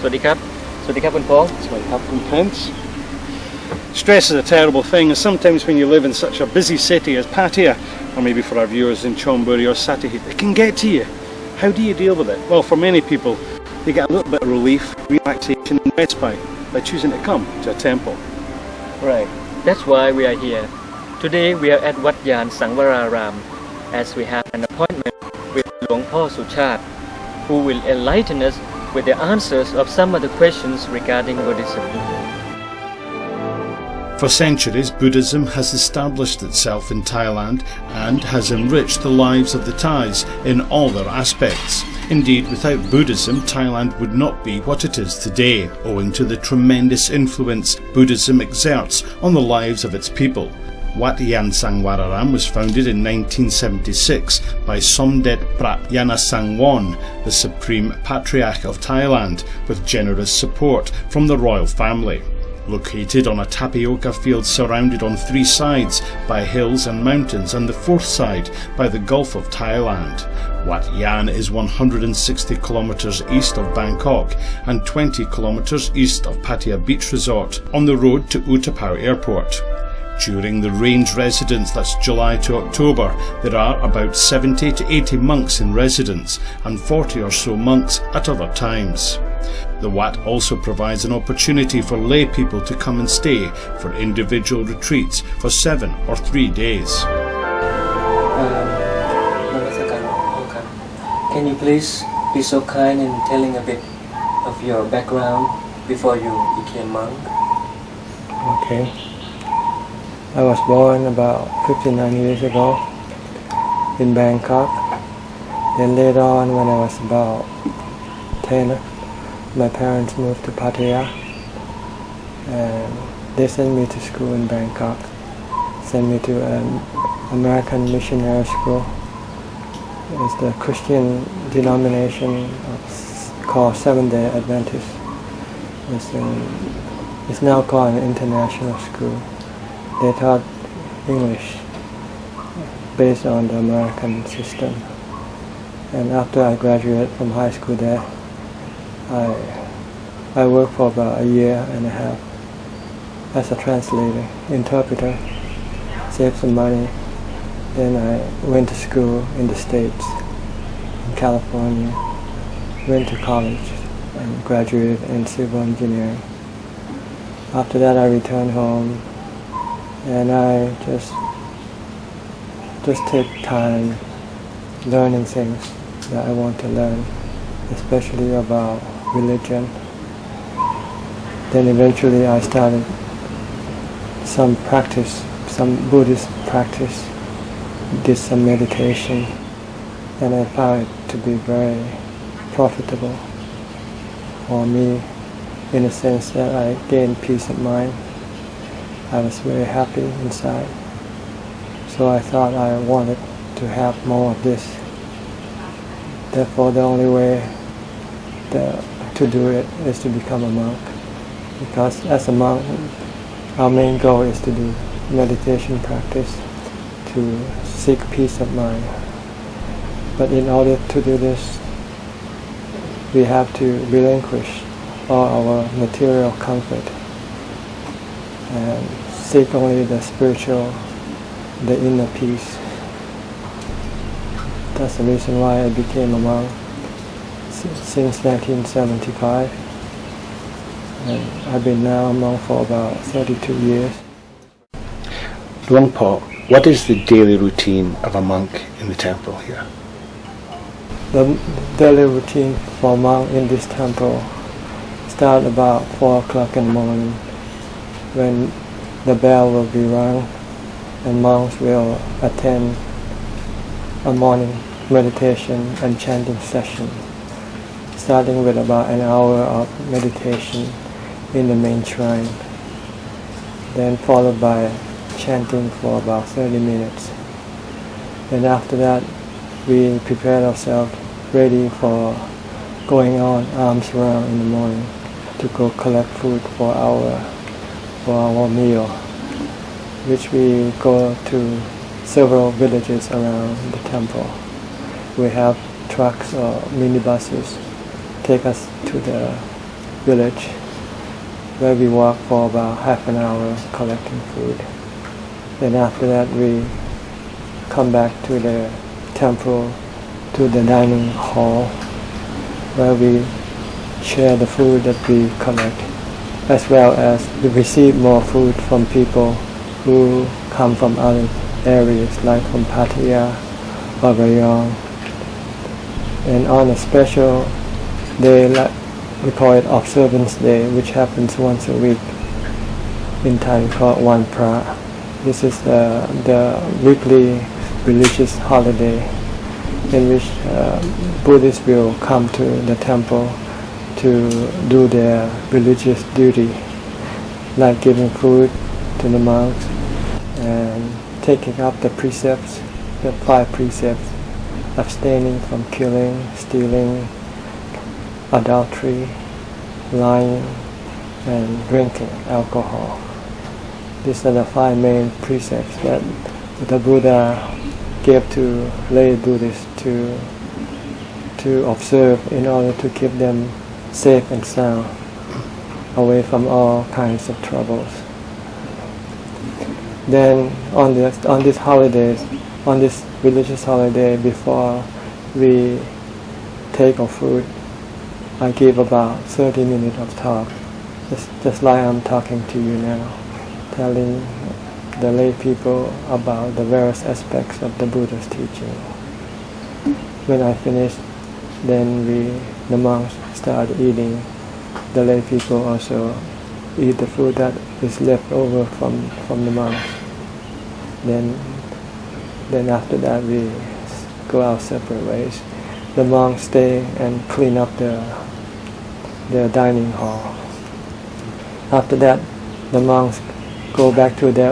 วัสดีครับสวัสดีครับคุณโป๊ก That's what happened, Prince. Stress is a terrible thing, and sometimes when you live in such a busy city as Pattaya, or maybe for our viewers in Chonburi or Satyajit, it can get to you. How do you deal with it? Well, for many people, they get a little bit of relief, relaxation and respite by choosing to come to a temple. Right, that's why we are here. Today we are at Wat Yanasangvaram as we have an appointment with Luang Po Suchart, who will enlighten us with the answers of some of the questions regarding Buddhism. For centuries, Buddhism has established itself in Thailand and has enriched the lives of the Thais in all their aspects. Indeed, without Buddhism, Thailand would not be what it is today, owing to the tremendous influence Buddhism exerts on the lives of its people. Wat Yanasangvaram was founded in 1976 by Somdet Wat Yanasangvaram, the Supreme Patriarch of Thailand, with generous support from the royal family. Located on a tapioca field surrounded on three sides by hills and mountains and the fourth side by the Gulf of Thailand, Wat Yan is 160 kilometres east of Bangkok and 20 kilometres east of Pattaya Beach Resort on the road to Utapao Airport. During the range residence, that's July to October, there are about 70 to 80 monks in residence and 40 or so monks at other times. The Wat also provides an opportunity for lay people to come and stay for individual retreats for 7 or 3 days. Can you please be so kind in telling a bit of your background before you became monk? Okay. I was born about 59 years ago in Bangkok. Then later on, when I was about 10, my parents moved to Pattaya and they sent me to school in Bangkok. Sent me to an American missionary school. It's the Christian denomination called Seventh-day Adventist. It's now called an international school. They taught English based on the American system. And after I graduated from high school there, I worked for about a year and a half as a translator, interpreter, saved some money. Then I went to school in the States, in California, went to college and graduated in civil engineering. After that I returned home and I just take time learning things that I want to learn, especially about religion. Then eventually I started some Buddhist practice, did some meditation, and I found it to be very profitable for me in the sense that I gained peace of mind. I was very happy inside. So I thought I wanted to have more of this. Therefore the only way to do it is to become a monk. Because as a monk, our main goal is to do meditation practice, to seek peace of mind. But in order to do this, we have to relinquish all our material comfort and seek only the spiritual, the inner peace. That's the reason why I became a monk since 1975. And I've been now a monk for about 32 years. Luang Po, what is the daily routine of a monk in the temple here? The daily routine for a monk in this temple starts about 4 o'clock in the morning, when the bell will be rung and monks will attend a morning meditation and chanting session, starting with about an hour of meditation in the main shrine, then followed by chanting for about 30 minutes. And after that, we prepare ourselves ready for going on alms round in the morning to go collect food for our meal, which we go to several villages around the temple. We have trucks or minibuses take us to the village where we walk for about half an hour collecting food. Then after that we come back to the temple, to the dining hall where we share the food that we collect, as well as we receive more food from people who come from other areas like from Pattaya or Rayong. And on a special day, like we call it Observance Day, which happens once a week in Thai called Wan Pra. This is the weekly religious holiday in which Buddhists will come to the temple to do their religious duty, like giving food to the monks and taking up the precepts, the 5 precepts, abstaining from killing, stealing, adultery, lying, and drinking alcohol. These are the 5 main precepts that the Buddha gave to lay Buddhists to observe in order to keep them safe and sound, away from all kinds of troubles. Then on these holidays, on this religious holiday, before we take our food, I give about 30 minutes of talk, just like I'm talking to you now, telling the lay people about the various aspects of the Buddha's teaching. When I finish, then the monks start eating. The lay people also eat the food that is left over from the monks. Then after that we go our separate ways. The monks stay and clean up the dining hall. After that, the monks go back to their